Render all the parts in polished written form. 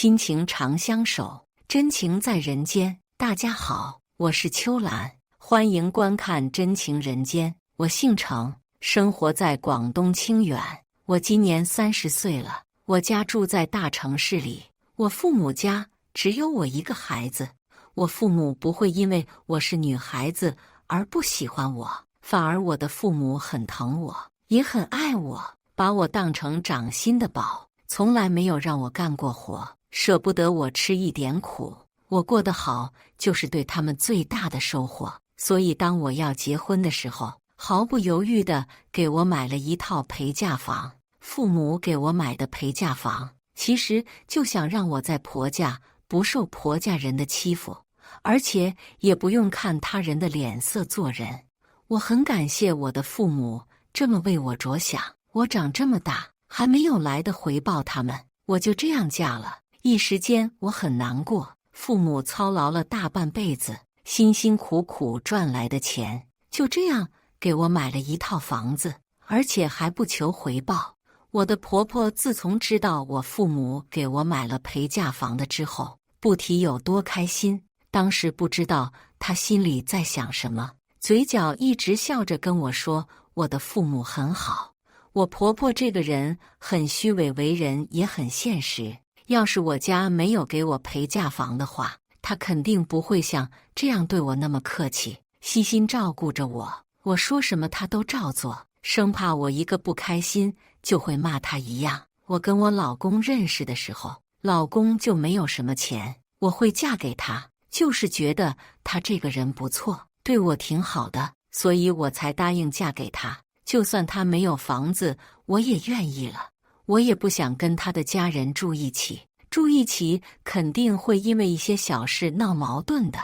亲情长相守，真情在人间。大家好，我是秋兰，欢迎观看《真情人间》。我姓程，生活在广东清远。我今年30岁了。我家住在大城市里，我父母家只有我一个孩子。我父母不会因为我是女孩子而不喜欢我，反而我的父母很疼我，也很爱我，把我当成掌心的宝，从来没有让我干过活，舍不得我吃一点苦。我过得好，就是对他们最大的收获。所以当我要结婚的时候，毫不犹豫地给我买了一套陪嫁房。父母给我买的陪嫁房，其实就想让我在婆家不受婆家人的欺负，而且也不用看他人的脸色做人。我很感谢我的父母这么为我着想。我长这么大还没有来得回报他们，我就这样嫁了。一时间我很难过。父母操劳了大半辈子，辛辛苦苦赚来的钱，就这样给我买了一套房子，而且还不求回报。我的婆婆自从知道我父母给我买了陪嫁房的之后，不提有多开心。当时不知道她心里在想什么，嘴角一直笑着跟我说我的父母很好。我婆婆这个人很虚伪，为人也很现实。要是我家没有给我陪嫁房的话，她肯定不会像这样对我那么客气，悉心照顾着我。我说什么她都照做，生怕我一个不开心就会骂她一样。我跟我老公认识的时候，老公就没有什么钱，我会嫁给他，就是觉得他这个人不错，对我挺好的，所以我才答应嫁给他。就算他没有房子，我也愿意了。我也不想跟他的家人住一起，住一起肯定会因为一些小事闹矛盾的，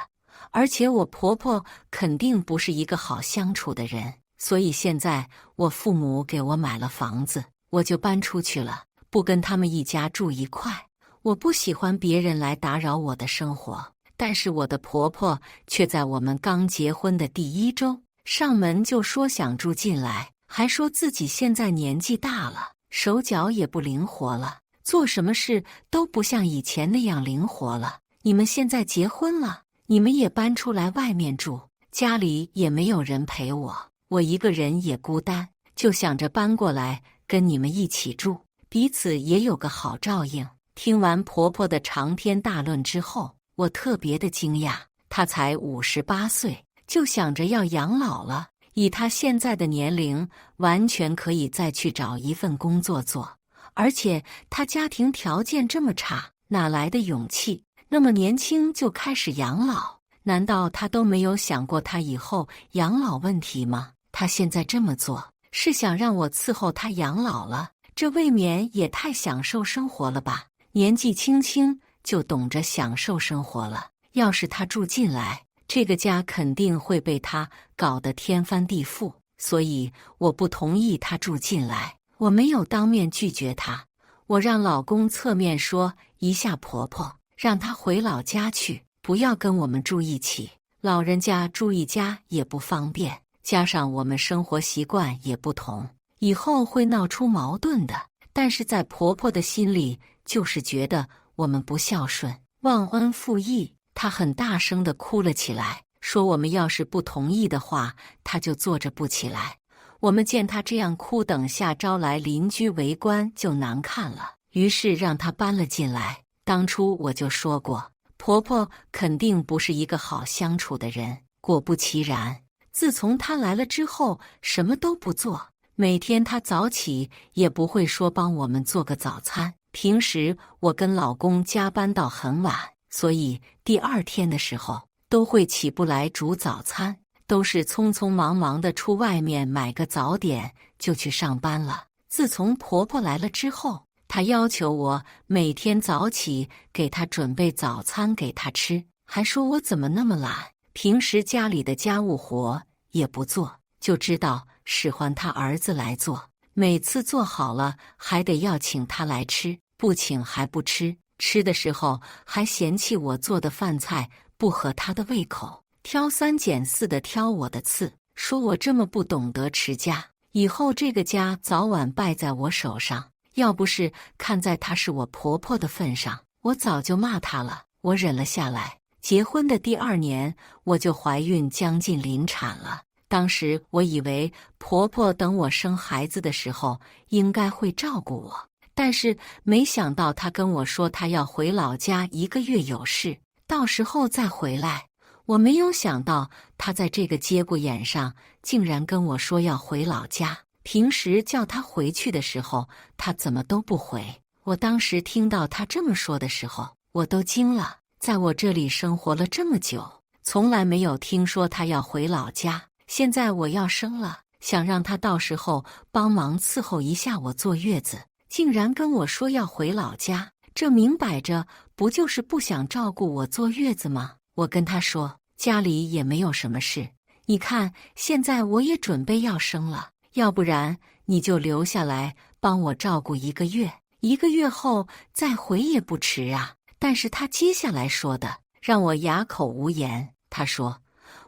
而且我婆婆肯定不是一个好相处的人。所以现在我父母给我买了房子，我就搬出去了，不跟他们一家住一块。我不喜欢别人来打扰我的生活，但是我的婆婆却在我们刚结婚的第1周上门就说想住进来，还说自己现在年纪大了，手脚也不灵活了，做什么事都不像以前那样灵活了。你们现在结婚了，你们也搬出来外面住，家里也没有人陪我，我一个人也孤单，就想着搬过来跟你们一起住，彼此也有个好照应。听完婆婆的长篇大论之后，我特别的惊讶。她才58岁，就想着要养老了。以她现在的年龄，完全可以再去找一份工作做。而且她家庭条件这么差，哪来的勇气那么年轻就开始养老？难道她都没有想过她以后养老问题吗？她现在这么做，是想让我伺候她养老了？这未免也太享受生活了吧？年纪轻轻就懂着享受生活了。要是她住进来，这个家肯定会被她搞得天翻地覆。所以我不同意她住进来。我没有当面拒绝她，我让老公侧面说一下婆婆，让她回老家去，不要跟我们住一起。老人家住一家也不方便，加上我们生活习惯也不同，以后会闹出矛盾的。但是在婆婆的心里，就是觉得我们不孝顺，忘恩负义。她很大声地哭了起来，说我们要是不同意的话，她就坐着不起来。我们见她这样哭，等下招来邻居围观就难看了，于是让她搬了进来。当初我就说过，婆婆肯定不是一个好相处的人。果不其然，自从她来了之后，什么都不做。每天她早起也不会说帮我们做个早餐。平时我跟老公加班到很晚，所以第2天的时候都会起不来煮早餐，都是匆匆忙忙的出外面买个早点就去上班了。自从婆婆来了之后，她要求我每天早起给她准备早餐给她吃，还说我怎么那么懒，平时家里的家务活也不做，就知道使唤她儿子来做。每次做好了还得要请他来吃，不请还不吃。吃的时候还嫌弃我做的饭菜不合他的胃口，挑3拣4的挑我的刺，说我这么不懂得持家，以后这个家早晚败在我手上。要不是看在她是我婆婆的份上，我早就骂她了，我忍了下来。结婚的第2年，我就怀孕将近临产了。当时我以为婆婆等我生孩子的时候应该会照顾我，但是没想到她跟我说她要回老家1个月有事，到时候再回来。我没有想到她在这个节骨眼上竟然跟我说要回老家。平时叫她回去的时候，她怎么都不回。我当时听到她这么说的时候，我都惊了。在我这里生活了这么久，从来没有听说她要回老家。现在我要生了，想让她到时候帮忙伺候一下我坐月子，竟然跟我说要回老家，这明摆着不就是不想照顾我坐月子吗？我跟她说，家里也没有什么事，你看现在我也准备要生了，要不然你就留下来帮我照顾1个月，1个月后再回也不迟啊。但是她接下来说的让我哑口无言。她说，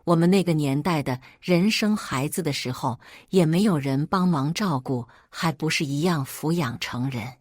我们那个年代的人生孩子的时候也没有人帮忙照顾，还不是一样抚养成人，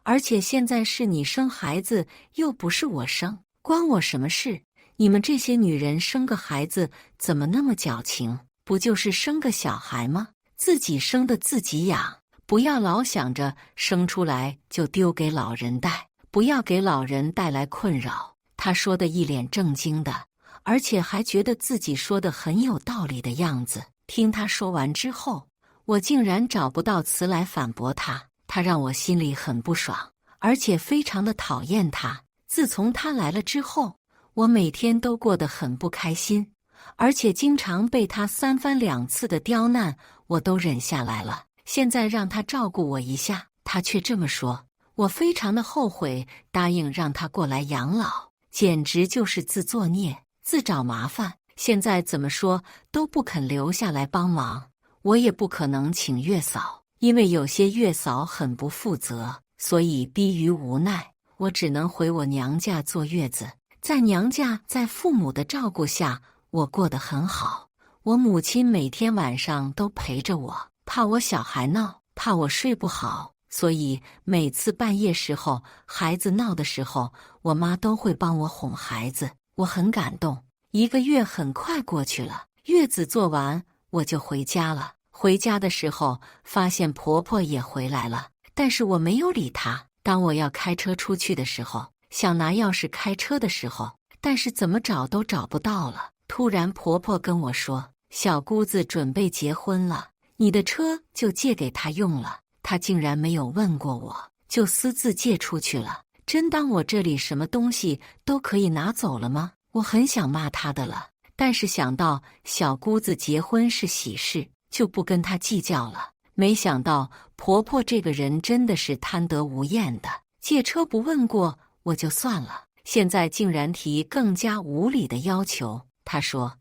而且现在是你生孩子，又不是我生，关我什么事？你们这些女人生个孩子怎么那么矫情？不就是生个小孩吗？自己生的自己养，不要老想着生出来就丢给老人带，不要给老人带来困扰。她说的一脸正经的，而且还觉得自己说的很有道理的样子。听她说完之后，我竟然找不到词来反驳她。她让我心里很不爽，而且非常的讨厌她。自从她来了之后，我每天都过得很不开心，而且经常被她3番2次的刁难，我都忍下来了。现在让她照顾我一下，她却这么说，我非常的后悔答应让她过来养老，简直就是自作孽，自找麻烦。现在怎么说都不肯留下来帮忙，我也不可能请月嫂，因为有些月嫂很不负责，所以逼于无奈，我只能回我娘家坐月子。在娘家，在父母的照顾下，我过得很好。我母亲每天晚上都陪着我，怕我小孩闹，怕我睡不好，所以每次半夜时候孩子闹的时候，我妈都会帮我哄孩子。我很感动。1个月很快过去了，月子做完我就回家了。回家的时候发现婆婆也回来了，但是我没有理她。当我要开车出去的时候，想拿钥匙开车的时候，但是怎么找都找不到了。突然婆婆跟我说，小姑子准备结婚了，你的车就借给她用了。她竟然没有问过我，就私自借出去了，真当我这里什么东西都可以拿走了吗？我很想骂她的了，但是想到小姑子结婚是喜事，就不跟她计较了。没想到婆婆这个人真的是贪得无厌的，借车不问过我就算了，现在竟然提更加无理的要求。她说，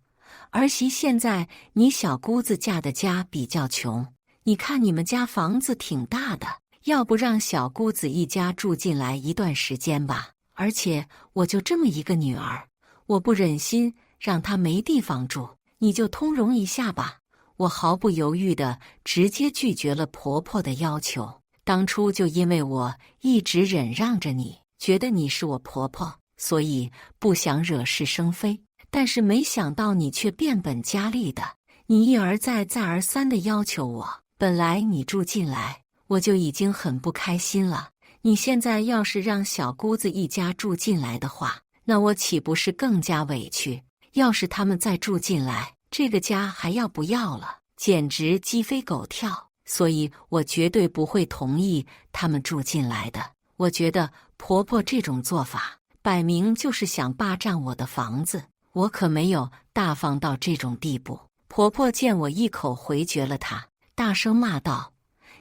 儿媳现在你小姑子嫁的家比较穷，你看你们家房子挺大的，要不让小姑子一家住进来一段时间吧？而且我就这么一个女儿，我不忍心让她没地方住，你就通融一下吧。我毫不犹豫地直接拒绝了婆婆的要求。当初就因为我一直忍让着你，觉得你是我婆婆，所以不想惹是生非。但是没想到你却变本加厉的，你一而再再而三地要求我。本来你住进来，我就已经很不开心了。你现在要是让小姑子一家住进来的话，那我岂不是更加委屈？要是他们再住进来，这个家还要不要了？简直鸡飞狗跳。所以我绝对不会同意他们住进来的。我觉得婆婆这种做法，摆明就是想霸占我的房子，我可没有大方到这种地步。婆婆见我一口回绝了她，大声骂道：“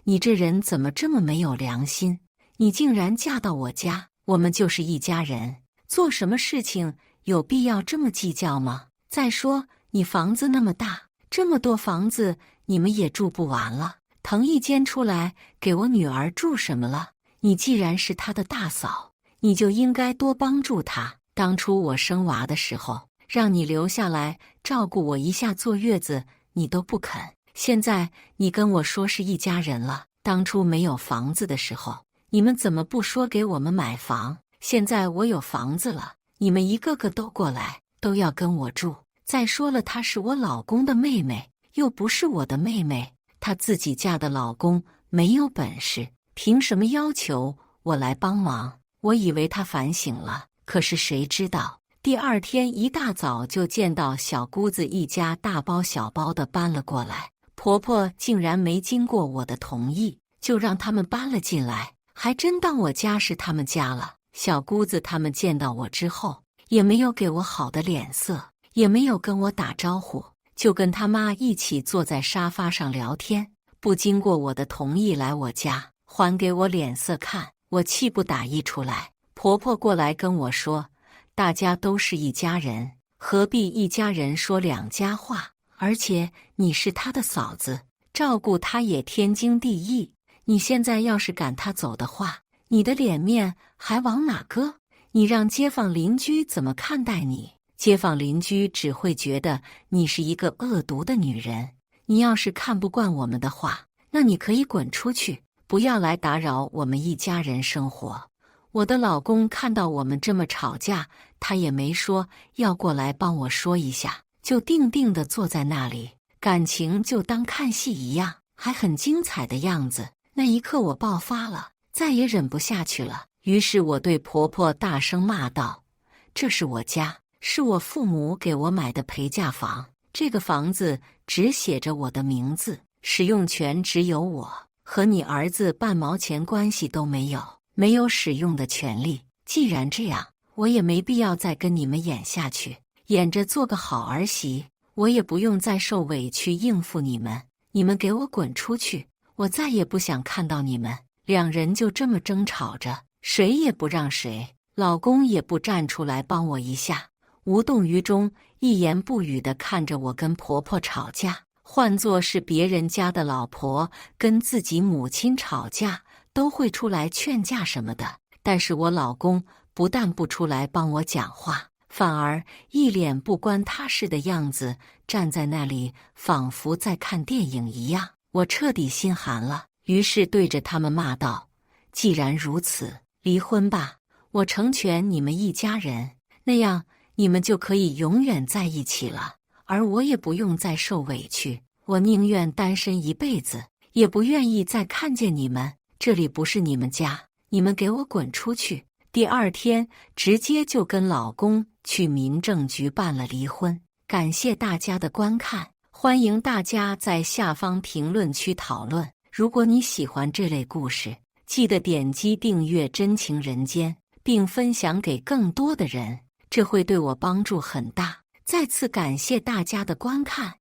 你这人怎么这么没有良心？你竟然嫁到我家，我们就是一家人，做什么事情有必要这么计较吗？再说你房子那么大，这么多房子你们也住不完了，腾一间出来给我女儿住什么了？你既然是她的大嫂，你就应该多帮助她。当初我生娃的时候，让你留下来照顾我一下坐月子，你都不肯。现在你跟我说是一家人了，当初没有房子的时候，你们怎么不说给我们买房？现在我有房子了，你们一个个都过来，都要跟我住。再说了，她是我老公的妹妹，又不是我的妹妹，她自己嫁的老公没有本事，凭什么要求我来帮忙？我以为她反省了，可是谁知道，第二天一大早就见到小姑子一家大包小包的搬了过来，婆婆竟然没经过我的同意，就让他们搬了进来，还真当我家是他们家了。小姑子他们见到我之后，也没有给我好的脸色，也没有跟我打招呼，就跟他妈一起坐在沙发上聊天，不经过我的同意来我家，还给我脸色看，我气不打一处来。婆婆过来跟我说，大家都是一家人，何必一家人说两家话？而且你是她的嫂子，照顾她也天经地义。你现在要是赶她走的话，你的脸面还往哪搁？你让街坊邻居怎么看待你？街坊邻居只会觉得你是一个恶毒的女人。你要是看不惯我们的话，那你可以滚出去，不要来打扰我们一家人生活。我的老公看到我们这么吵架，他也没说要过来帮我说一下，就定定地坐在那里，感情就当看戏一样，还很精彩的样子。那一刻我爆发了，再也忍不下去了。于是我对婆婆大声骂道：这是我家，是我父母给我买的陪嫁房，这个房子只写着我的名字，使用权只有我，和你儿子半毛钱关系都没有，没有使用的权利。既然这样，我也没必要再跟你们演下去，演着做个好儿媳，我也不用再受委屈应付你们。你们给我滚出去，我再也不想看到你们。两人就这么争吵着，谁也不让谁，老公也不站出来帮我一下，无动于衷，一言不语地看着我跟婆婆吵架。换作是别人家的老婆跟自己母亲吵架，都会出来劝架什么的，但是我老公不但不出来帮我讲话，反而一脸不关他事的样子，站在那里仿佛在看电影一样。我彻底心寒了，于是对着他们骂道：既然如此，离婚吧，我成全你们一家人，那样你们就可以永远在一起了，而我也不用再受委屈。我宁愿单身一辈子，也不愿意再看见你们。这里不是你们家，你们给我滚出去。第二天直接就跟老公去民政局办了离婚。感谢大家的观看，欢迎大家在下方评论区讨论。如果你喜欢这类故事，记得点击订阅真情人间，并分享给更多的人，这会对我帮助很大。再次感谢大家的观看。